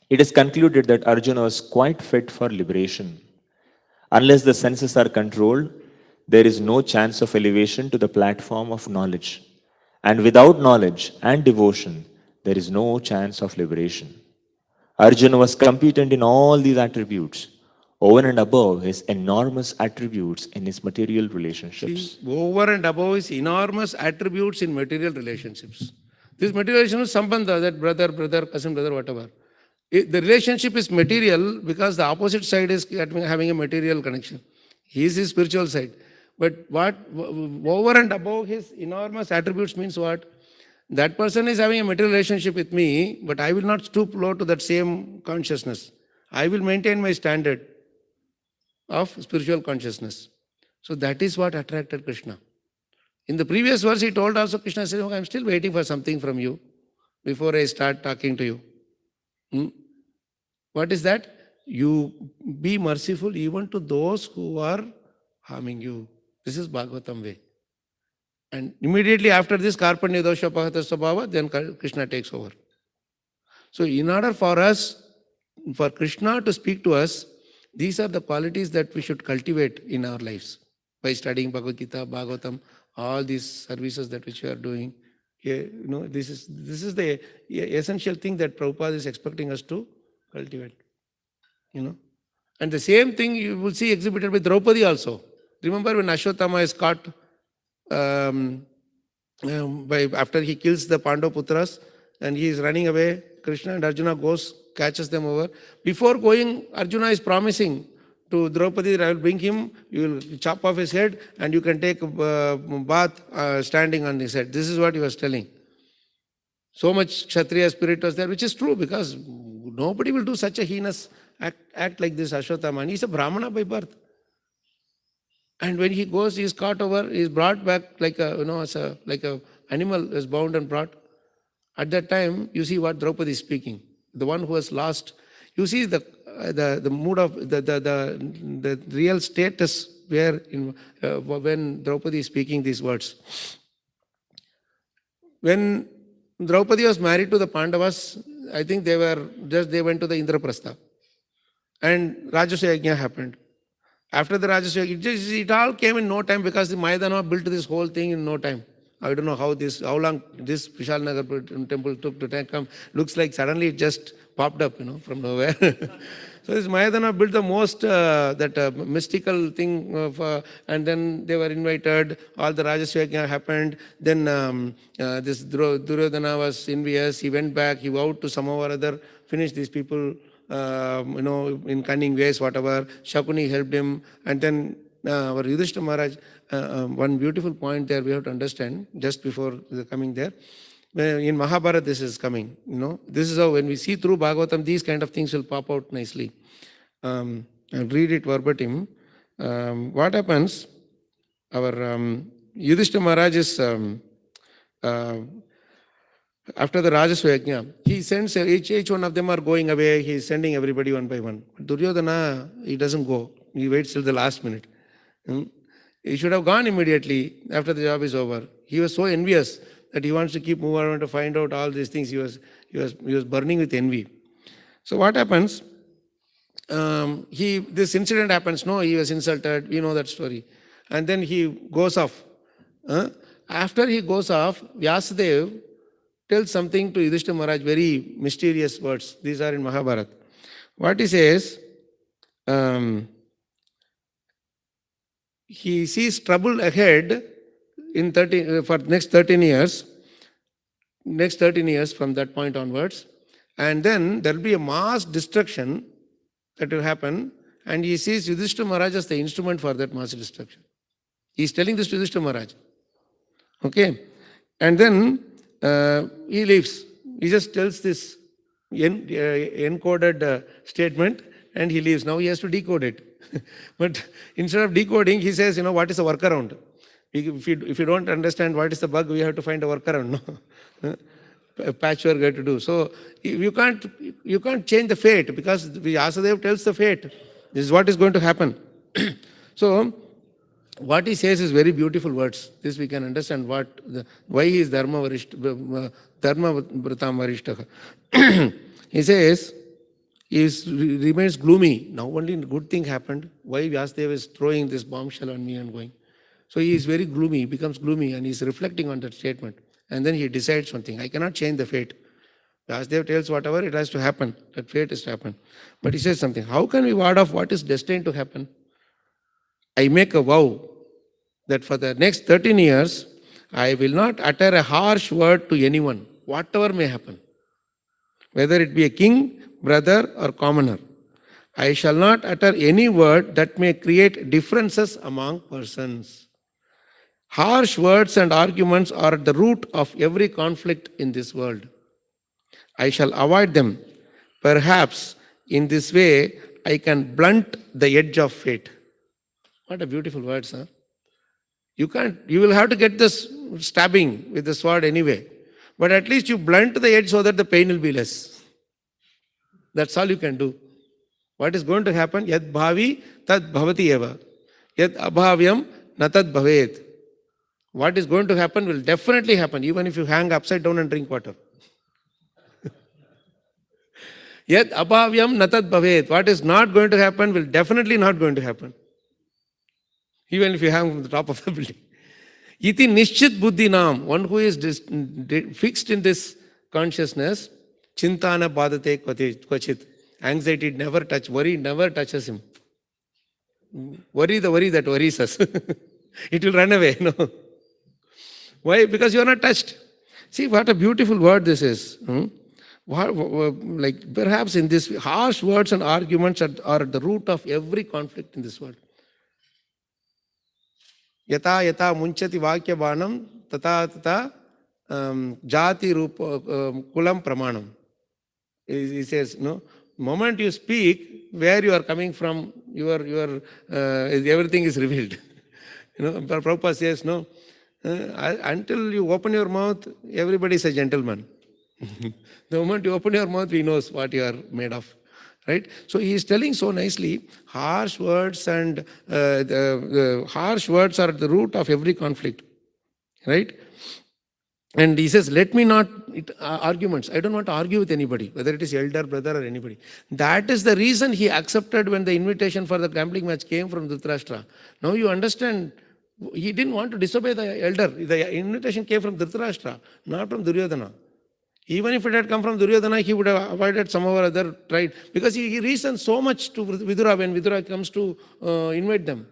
It is concluded that Arjuna was quite fit for liberation. Unless the senses are controlled, there is no chance of elevation to the platform of knowledge. And without knowledge and devotion, there is no chance of liberation. Arjuna was competent in all these attributes, over and above his enormous attributes in his material relationships. See, over and above his enormous attributes in material relationships. This material relationship is sambandha, that brother, cousin, brother, whatever. The relationship is material because the opposite side is having a material connection. He is his spiritual side. But what over and above his enormous attributes means what? That person is having a material relationship with me, but I will not stoop low to that same consciousness. I will maintain my standard of spiritual consciousness. So that is what attracted Krishna. In the previous verse, he told also, Krishna said, okay, I'm still waiting for something from you before I start talking to you. What is that? You be merciful even to those who are harming you. This is Bhagavatam way. And immediately after this, Karpanya Dosha Pahata Sabhava, then Krishna takes over. So in order for us, for Krishna to speak to us, these are the qualities that we should cultivate in our lives. By studying Bhagavad Gita, Bhagavatam, all these services that which we are doing. This is the essential thing that Prabhupada is expecting us to cultivate. And the same thing you will see exhibited by Draupadi also. Remember when Ashwatthama is caught after he kills the Pandavaputras and he is running away, Krishna and Arjuna goes, catches them over. Before going, Arjuna is promising to Draupadi, I will bring him, you will chop off his head and you can take a bath standing on his head. This is what he was telling. So much Kshatriya spirit was there, which is true because nobody will do such a heinous act like this Ashwatthama. And he's a Brahmana by birth. And when he goes, he's caught over, he's brought back like a, as a like a animal is bound and brought. At that time, you see what Draupadi is speaking. The one who has lost. You see the mood of the real status where when Draupadi is speaking these words. When Draupadi was married to the Pandavas, I think they went to the Indraprastha. And Rajasya Yajna happened. After the Rajasya, it all came in no time because the Mayadana built this whole thing in no time. I don't know how long this Vishal Nagar temple took to come. Looks like suddenly it just popped up, from nowhere. So this Mayadana built the most mystical thing and then they were invited. All the Rajasya happened. Then this Duryodhana was envious. He went back. He vowed to somehow or other finish these people. In cunning ways, whatever. Shakuni helped him. And then our Yudhishthira Maharaj, one beautiful point there we have to understand just before coming there. In Mahabharata, this is coming. This is how when we see through Bhagavatam, these kind of things will pop out nicely. I'll read it verbatim. What happens? Our Yudhishthira Maharaj is after the Rajasya Yajna, he sends each one of them are going away. He is sending everybody one by one. But Duryodhana, he doesn't go. He waits till the last minute. He should have gone immediately after the job is over. He was so envious that he wants to keep moving around to find out all these things. He was burning with envy. So what happens? This incident happens. No, he was insulted. We know that story. And then he goes off. After he goes off, Vyasadeva tells something to Yudhishthira Maharaj, very mysterious words. These are in Mahabharata. What he says, he sees trouble ahead for next 13 years. Next 13 years from that point onwards. And then there will be a mass destruction that will happen. And he sees Yudhishthira Maharaj as the instrument for that mass destruction. He is telling this to Yudhishthira Maharaj. Okay. And then he leaves. He just tells this encoded statement and he leaves. Now he has to decode it. But instead of decoding, he says, what is a workaround? If you don't understand what is the bug, we have to find a workaround. No? A patchwork we have to do. So you can't change the fate because Vyasadeva tells the fate. This is what is going to happen. So what he says is very beautiful words. This we can understand why he is Dharma Vratam Varishtha. He says, he remains gloomy. Now only good thing happened. Why Vyasadeva is throwing this bombshell on me and going. So he is very gloomy, he becomes gloomy and he is reflecting on that statement. And then he decides something. I cannot change the fate. Vyasadeva tells whatever, it has to happen. That fate has to happen. But he says something. How can we ward off what is destined to happen? I make a vow that for the next 13 years, I will not utter a harsh word to anyone, whatever may happen. Whether it be a king, brother, or commoner. I shall not utter any word that may create differences among persons. Harsh words and arguments are at the root of every conflict in this world. I shall avoid them. Perhaps in this way, I can blunt the edge of fate. What a beautiful words, huh? You will have to get this stabbing with the sword anyway. But at least you blunt the edge so that the pain will be less. That's all you can do. What is going to happen? Yad bhavi tad bhavati eva. Yad abhavyam na tad bhavet. What is going to happen will definitely happen, even if you hang upside down and drink water. Yad abhavyam na tad bhavet. What is not going to happen will definitely not going to happen. Even if you hang from the top of the building. Iti nishchit buddhi nam. One who is fixed in this consciousness, chintana badate kvachit. Anxiety never touches, worry never touches him. Worry the worry that worries us. It will run away. No. Why? Because you are not touched. See what a beautiful word this is. Like perhaps in this, harsh words and arguments are at the root of every conflict in this world. Yata yata munchati vakya banam tata tata jati rupa kulam pramanam. He says, no, moment you speak, where you are coming from, your everything is revealed. Prabhupada says, no, until you open your mouth, everybody is a gentleman. The moment you open your mouth, he knows what you are made of. Right? So he is telling so nicely, harsh words and the harsh words are at the root of every conflict. Right? And he says, let me not arguments. I don't want to argue with anybody, whether it is elder, brother, or anybody. That is the reason he accepted when the invitation for the gambling match came from Dhritarashtra. Now you understand, he didn't want to disobey the elder. The invitation came from Dhritarashtra, not from Duryodhana. Even if it had come from Duryodhana, he would have avoided some or other tried. Because he reasons so much to Vidura when Vidura comes to invite them.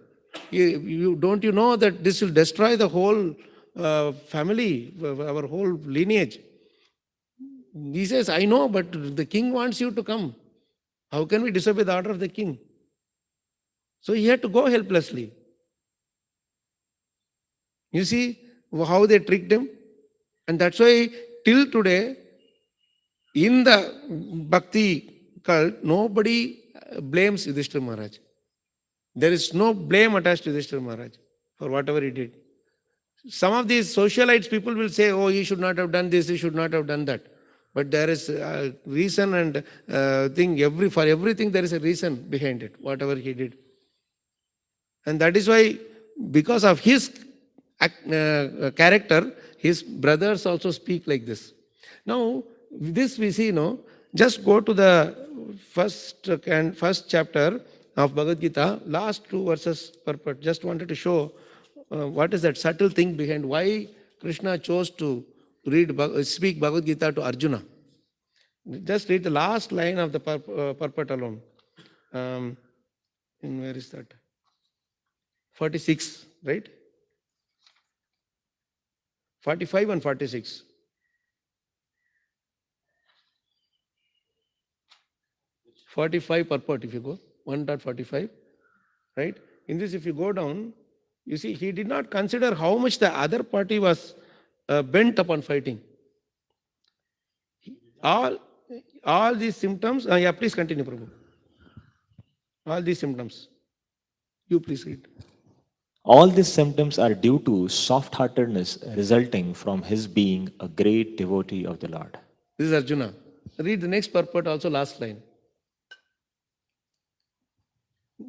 Don't you know that this will destroy the whole family, our whole lineage? He says, I know, but the king wants you to come. How can we disobey the order of the king? So he had to go helplessly. You see how they tricked him? And that's why till today, in the Bhakti cult, nobody blames Yudhishthira Maharaj. There is no blame attached to Yudhishthira Maharaj for whatever he did. Some of these socialites people will say, oh, he should not have done this, he should not have done that. But there is a reason and for everything there is a reason behind it, whatever he did. And that is why, because of his character, his brothers also speak like this. Now, this we see, just go to the first chapter of Bhagavad Gita, last 2 verses purport. Just wanted to show what is that subtle thing behind why Krishna chose to speak Bhagavad Gita to Arjuna. Just read the last line of the purport alone. Where is that? 46, right? 45 and 46. 45 purport, if you go, 1.45, right? In this, if you go down, you see, he did not consider how much the other party was bent upon fighting. All these symptoms, please continue, Prabhu. All these symptoms. You please read. All these symptoms are due to soft-heartedness resulting from his being a great devotee of the Lord. This is Arjuna. Read the next purport, also last line.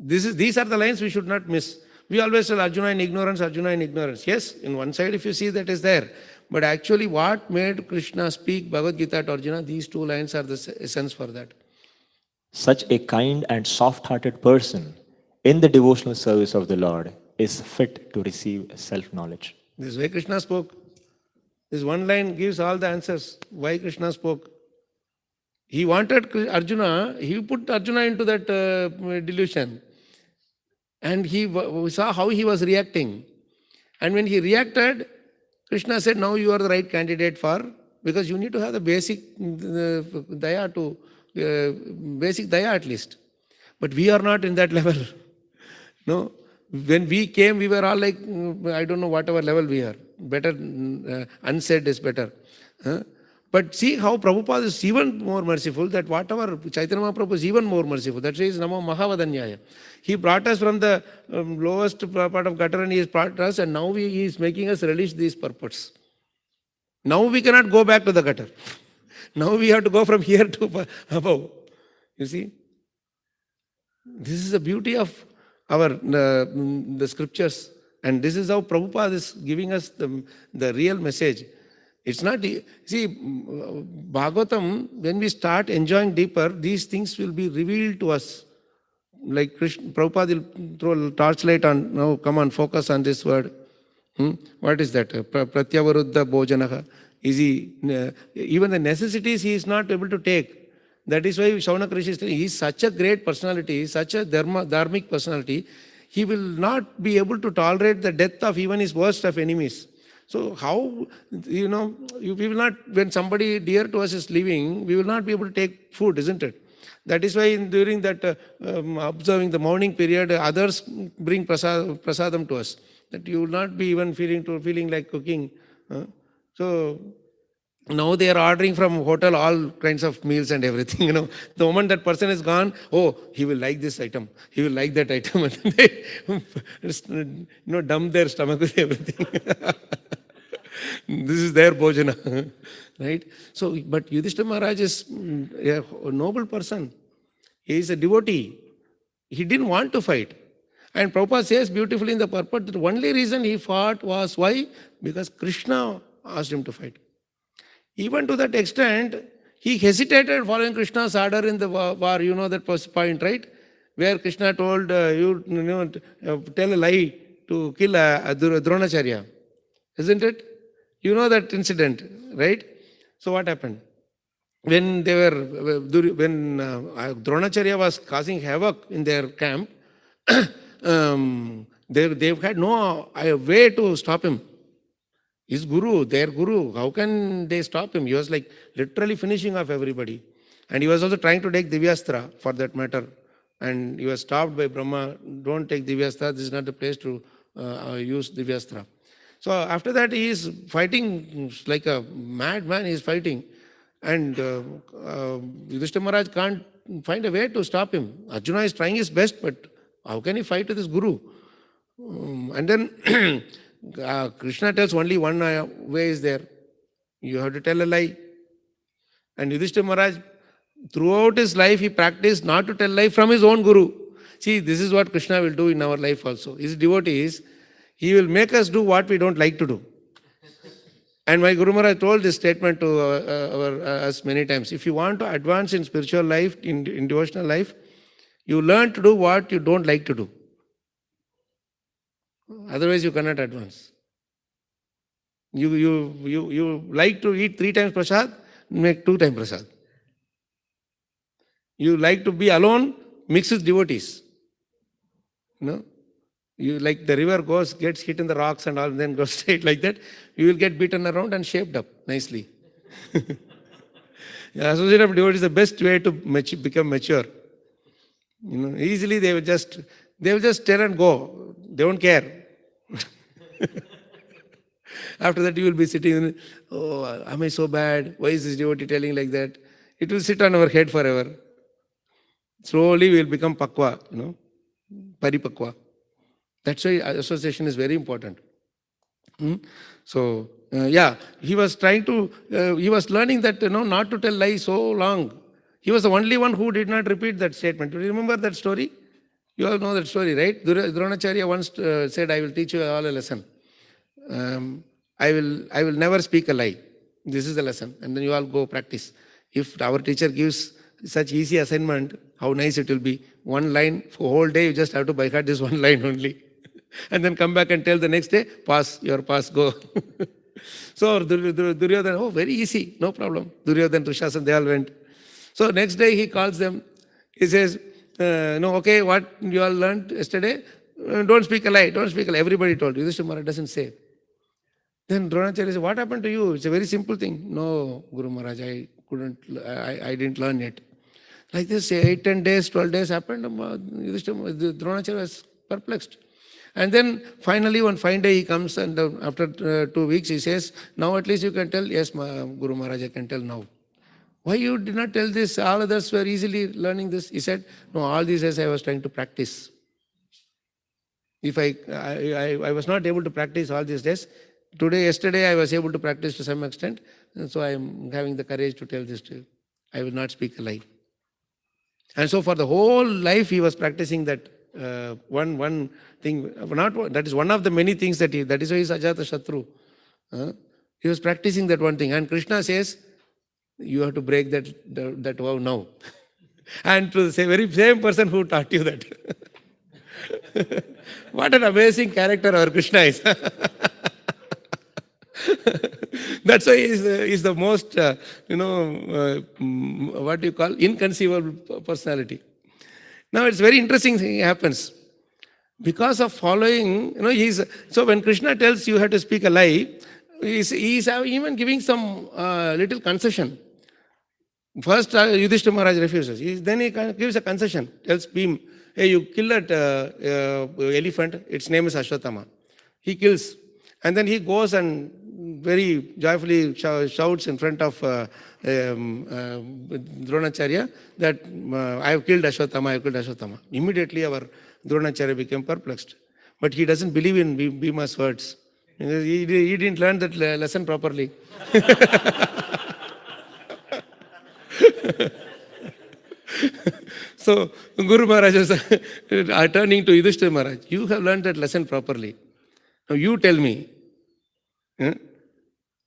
These are the lines we should not miss. We always tell Arjuna in ignorance, Arjuna in ignorance. Yes, in one side if you see that is there. But actually what made Krishna speak Bhagavad Gita to Arjuna, these 2 lines are the essence for that. Such a kind and soft-hearted person in the devotional service of the Lord is fit to receive self-knowledge. This is why Krishna spoke. This one line gives all the answers why Krishna spoke. He wanted Arjuna, he put Arjuna into that delusion. And we saw how he was reacting. And when he reacted, Krishna said, now you are the right candidate because you need to have the basic daya at least. But we are not in that level. No. When we came, we were all like, I don't know whatever level we are. Better, unsaid is better. But see how Prabhupada is even more merciful, that whatever Chaitanya Mahaprabhu is even more merciful. That says Namo Mahavadanyaya. He brought us from the lowest part of gutter and he has brought us, and now he is making us relish these purports. Now we cannot go back to the gutter. Now we have to go from here to above. You see? This is the beauty of the scriptures. And this is how Prabhupada is giving us the real message. It's not, see, Bhagavatam, when we start enjoying deeper, these things will be revealed to us. Like Prabhupada will throw a torchlight on, no, come on, focus on this word. What is that? Pratyavaruddha bhojanaha. Even the necessities he is not able to take. That is why Shaunaka Rishi is telling, he is such a great personality, such a dharmic personality, he will not be able to tolerate the death of even his worst of enemies. So how, we will not, when somebody dear to us is leaving, we will not be able to take food, isn't it? That is why during that observing the morning period, others bring prasadam to us. That you will not be even feeling like cooking. So Now they are ordering from hotel all kinds of meals and everything. The moment that person is gone, oh, he will like this item, he will like that item, and they, dump their stomach with everything. This is their bhojana, right? So, but Yudhishthira Maharaj is a noble person. He is a devotee. He didn't want to fight. And Prabhupada says beautifully in the purport that the only reason he fought was why? Because Krishna asked him to fight. Even to that extent, he hesitated following Krishna's order in the war. You know that point, right? Where Krishna told tell a lie to kill Dronacharya. Isn't it? You know that incident, right? So what happened? When Dronacharya was causing havoc in their camp, they had no way to stop him. His guru, their guru, how can they stop him? He was like literally finishing off everybody. And he was also trying to take Divyastra for that matter. And he was stopped by Brahma, don't take Divyastra, this is not the place to use Divyastra. So after that he is fighting like a madman, he is fighting. And Yudhishthira Maharaj can't find a way to stop him. Arjuna is trying his best, but how can he fight with his guru? And then Krishna tells only one way is there. You have to tell a lie. And Yudhishthira Maharaj, throughout his life, he practiced not to tell lie from his own guru. See, this is what Krishna will do in our life also. His devotees, he will make us do what we don't like to do. And my Guru Maharaj told this statement to us many times. If you want to advance in spiritual life, in devotional life, you learn to do what you don't like to do. Otherwise, you cannot advance. You like to eat 3 times prasad, make 2 times prasad. You like to be alone, mix with devotees. You like the river gets hit in the rocks and all, and then goes straight like that. You will get beaten around and shaped up nicely. Associate of devotee is the best way to become mature. Easily they will just tell and go. They don't care. After that you will be sitting, oh, am I so bad? Why is this devotee telling like that? It will sit on our head forever. Slowly we will become pakwa, paripakwa. That's why association is very important. So, he was trying to, he was learning that, not to tell lies so long. He was the only one who did not repeat that statement. Do you remember that story? You all know that story, right? Dronacharya once said, I will teach you all a lesson. I will never speak a lie. This is the lesson. And then you all go practice. If our teacher gives such easy assignment, how nice it will be. One line for whole day, you just have to by heart this one line only. And then come back and tell the next day, pass, your pass, go. So Duryodhana, oh, very easy, no problem. Duryodhana, Dushasan, they all went. So next day he calls them. He says, no, okay, what you all learned yesterday? Don't speak a lie, don't speak a lie. Everybody told. Yudhishthira Maharaj doesn't say. Then Dronacharya says, what happened to you? It's a very simple thing. No, Guru Maharaj, I didn't learn yet. Like this, 8, 10 days, 12 days happened. Dronacharya was perplexed. And then finally one fine day he comes, and after 2 weeks he says, now at least you can tell. Yes, Guru Maharaj, I can tell now. Why you did not tell this? All others were easily learning this. He said, no, all these days I was trying to practice. If I was not able to practice all these days, yesterday I was able to practice to some extent, and so I am having the courage to tell this to you. I will not speak a lie. And so for the whole life he was practicing that one thing. That is one of the many things that is why he is Ajata Shatru. He was practicing that one thing. And Krishna says, you have to break that vow now. And to the very same person who taught you that. What an amazing character our Krishna is. That's why he's the most, what do you call, inconceivable personality. Now it's very interesting thing happens. Because of following, so when Krishna tells you have to speak a lie, he's even giving some little concession. First, Yudhishthira Maharaj refuses. Then he gives a concession, tells Bhim, hey, you kill that elephant, its name is Ashwatthama. He kills. And then he goes and very joyfully shouts in front of Dronacharya that I have killed Ashwatthama, I have killed Ashwatthama. Immediately our Dronacharya became perplexed. But he doesn't believe in Bhima's words. He didn't learn that lesson properly. So Guru Maharaj was turning to Yudhishthira Maharaj. You have learned that lesson properly. Now you tell me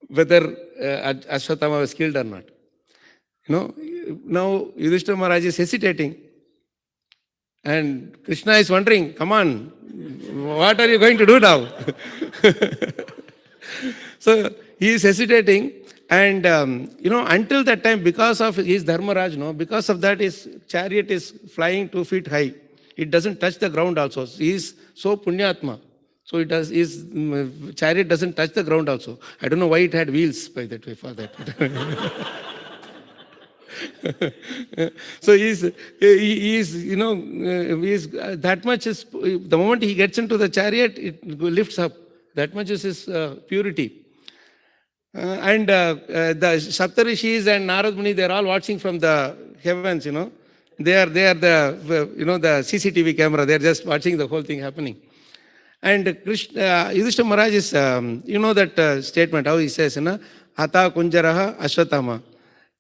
whether Ashwatthama was killed or not. Now Yudhishthira Maharaj is hesitating. And Krishna is wondering, come on, what are you going to do now? So he is hesitating. And, until that time, because of his Dharmaraj, because of that, his chariot is flying 2 feet high. It doesn't touch the ground also. He is so punyatma. So his chariot doesn't touch the ground also. I don't know why it had wheels by that way for that. So he is that much is, the moment he gets into the chariot, it lifts up. That much is his purity. And the Saptarishis and Narad Muni, they're all watching from the heavens, They are the, the CCTV camera. They're just watching the whole thing happening. And Yudhishthira Maharaj is, that statement, how he says, Hata Kunjaraha Ashwatthama.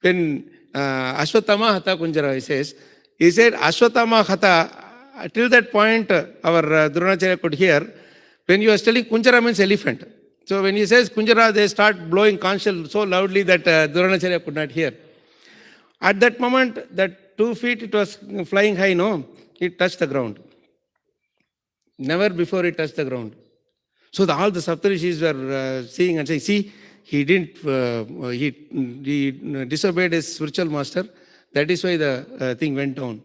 When Ashwatthama Hata Kunjaraha, he said, Ashwatthama Hata, till that point, our Dronacharya could hear, when you are telling Kunjara means elephant. So when he says Kunjara, they start blowing conch shell so loudly that Dronacharya could not hear. At that moment, that 2 feet it was flying high, it touched the ground. Never before it touched the ground. So all the Saptarishis were seeing and saying, see, he disobeyed his spiritual master. That is why the thing went down.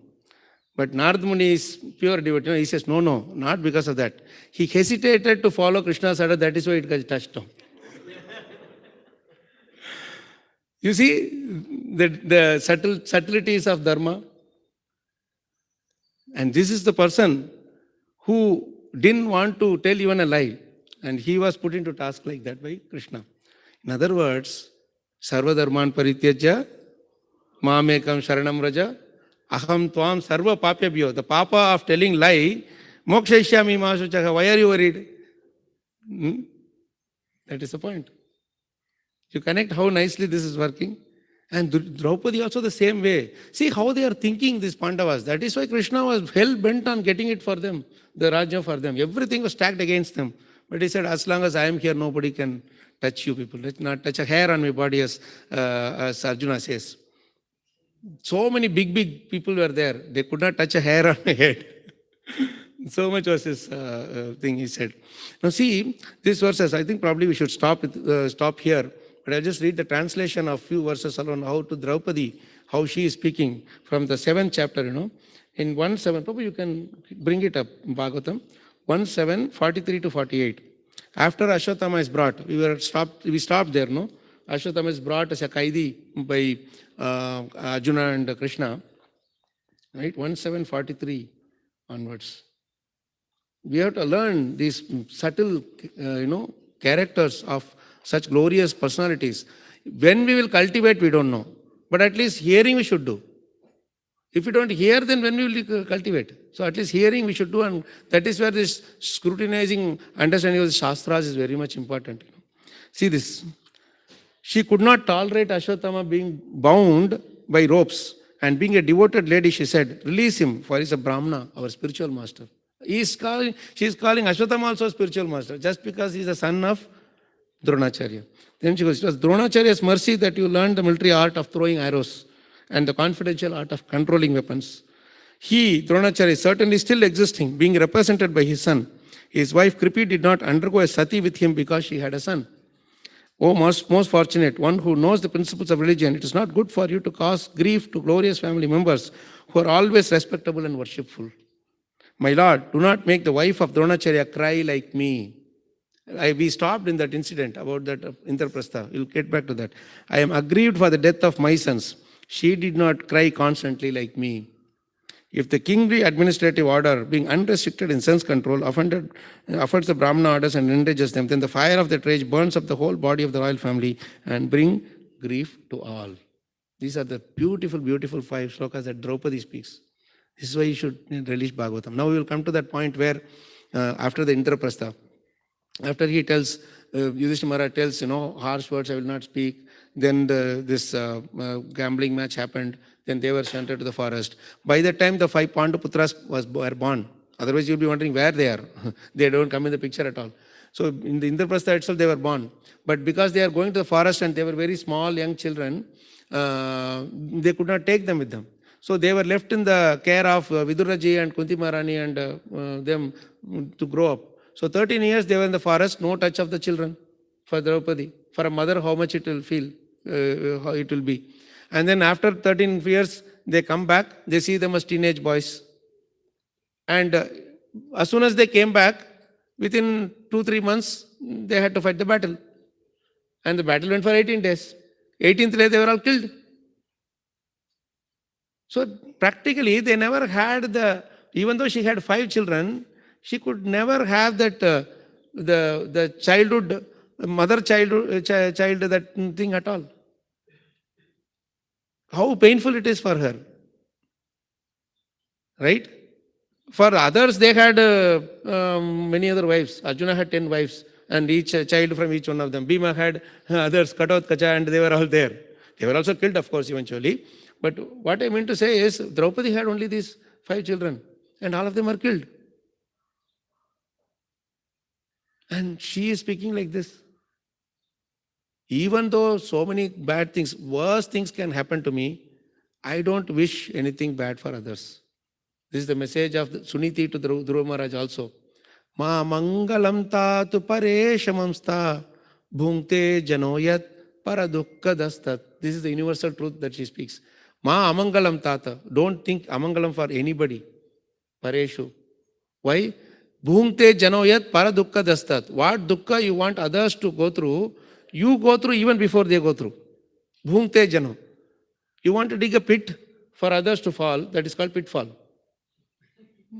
But Narad Muni is pure devotee. He says, no, not because of that. He hesitated to follow Krishna's order. That is why it got touched down. You see the subtleties of Dharma. And this is the person who didn't want to tell even a lie. And he was put into task like that by Krishna. In other words, Sarva Dharman Parityajya, Mamekam Sharanam Raja, Aham Tvam Sarva Papyabhyo. The papa of telling lie, Mokshaishyami Mahasuchaka. Why are you worried? That is the point. You connect how nicely this is working. And Draupadi also the same way. See how they are thinking, these Pandavas. That is why Krishna was hell bent on getting it for them, the Rajya for them. Everything was stacked against them. But he said, as long as I am here, nobody can touch you people. Let's not touch a hair on my body, as Arjuna says. So many big people were there. They could not touch a hair on my head. So much was this thing he said. Now see, these verses, I think probably we should stop here. But I'll just read the translation of few verses alone, how to Draupadi, how she is speaking from the 7th chapter, In 1:7, probably you can bring it up, Bhagavatam. 1:7, 43 to 48. After Ashwatthama is brought, we stopped there, Ashwatthama is brought as a Kaidi by Arjuna and Krishna. Right? 1:7:43 onwards. We have to learn these subtle, characters of such glorious personalities. When we will cultivate, we don't know. But at least hearing we should do. If we don't hear, then when we will cultivate? So at least hearing we should do, and that is where this scrutinizing understanding of the Shastras is very much important. See this. She could not tolerate Ashwatthama being bound by ropes, and being a devoted lady, she said, release him, for he is a Brahmana, our spiritual master. She is calling Ashwatthama also a spiritual master, just because he is a son of Dronacharya. Then she goes, it was Dronacharya's mercy that you learned the military art of throwing arrows and the confidential art of controlling weapons. He, Dronacharya, is certainly still existing, being represented by his son. His wife Kripi did not undergo a sati with him because she had a son. Oh, most fortunate one who knows the principles of religion, it is not good for you to cause grief to glorious family members who are always respectable and worshipful. My lord, do not make the wife of Dronacharya cry like me. We stopped in that incident about that Indraprastha. We'll get back to that. I am aggrieved for the death of my sons. She did not cry constantly like me. If the kingly administrative order, being unrestricted in sense control, offers the Brahmana orders and enrages them, then the fire of that rage burns up the whole body of the royal family and bring grief to all. These are the beautiful, beautiful 5 slokas that Draupadi speaks. This is why you should relish Bhagavatam. Now we will come to that point where after the Indraprastha, after he tells, Yudhishthira Maharaj tells, harsh words I will not speak. Then this gambling match happened. Then they were sent to the forest. By the time the 5 Panduputras were born, otherwise you'll be wondering where they are. They don't come in the picture at all. So in the Indraprastha itself they were born. But because they are going to the forest and they were very small young children, they could not take them with them. So they were left in the care of Viduraji and Kunti Maharani and them to grow up. So 13 years they were in the forest, no touch of the children for Draupadi. For a mother, how much it will feel, how it will be. And then after 13 years, they come back, they see them as teenage boys. And as soon as they came back, within 2-3 months, they had to fight the battle. And the battle went for 18 days. 18th day, they were all killed. So practically, they never had even though she had 5 children, she could never have that, the childhood, mother-child that thing at all. How painful it is for her. Right? For others, they had many other wives. Arjuna had 10 wives, and each child from each one of them. Bhima had others, Katot, Kacha, and they were all there. They were also killed, of course, eventually. But what I mean to say is, Draupadi had only these 5 children, and all of them are killed. And she is speaking like this. Even though so many bad things, worse things can happen to me, I don't wish anything bad for others. This is the message of Suniti to Dhruva Maharaj also. Ma mangalam ta tu pareshamamsta bhungte janoyat paradukka dastat. This is the universal truth that she speaks. Ma amangalam tata. Don't think amangalam for anybody. Pareshu. Why? Bhungte janoyat paradukka dastat. What dukkha you want others to go through, you go through even before they go through. Bhungte jano. You want to dig a pit for others to fall, that is called pitfall.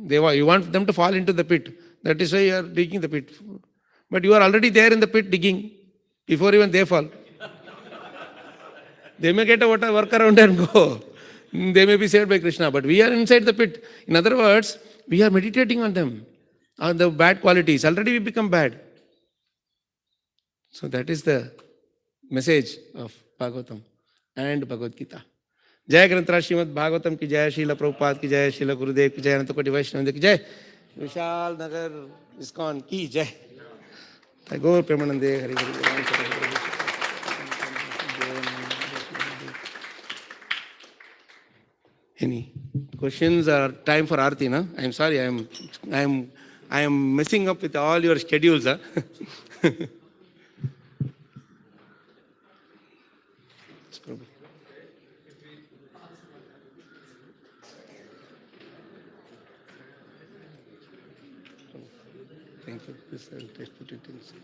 You want them to fall into the pit. That is why you are digging the pit. But you are already there in the pit digging before even they fall. They may get a work around and go. They may be saved by Krishna, but we are inside the pit. In other words, we are meditating on them, on the bad qualities. Already we become bad. So that is the message of Bhagavatam and Bhagavad Gita. जय ग्रंथराज श्रीमद् भागवतम की जय, श्रील प्रभुपाद की जय, श्रील गुरुदेव की जय, अनंत कोटि वैष्णव की जय, विशाल नगर इस्कॉन की जय, गौर प्रेमानंदे Hari Hari. Any questions or time for Aarti? No? I am sorry, I am messing up with all your schedules. Huh? Thank you. This I will just put it inside.